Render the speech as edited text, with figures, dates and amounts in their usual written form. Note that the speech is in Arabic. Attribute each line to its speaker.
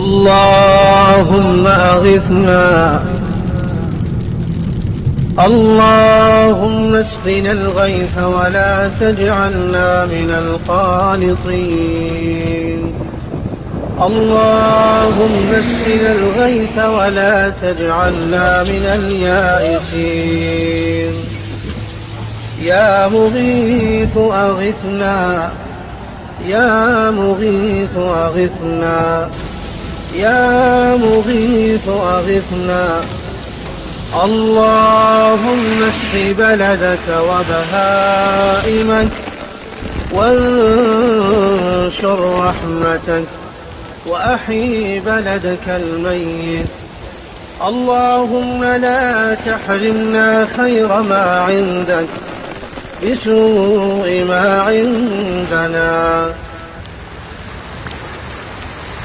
Speaker 1: اللهم أغثنا، اللهم اسقنا الغيث ولا تجعلنا من القانطين. اللهم اسقنا الغيث ولا تجعلنا من اليائسين. يا مغيث أغثنا، يا مغيث أغثنا، يا مغيث أغثنا. اللهم اشف بلدك وبهائمك وانشر رحمتك وأحيي بلدك الميت. اللهم لا تحرمنا خير ما عندك بسوء ما عندنا.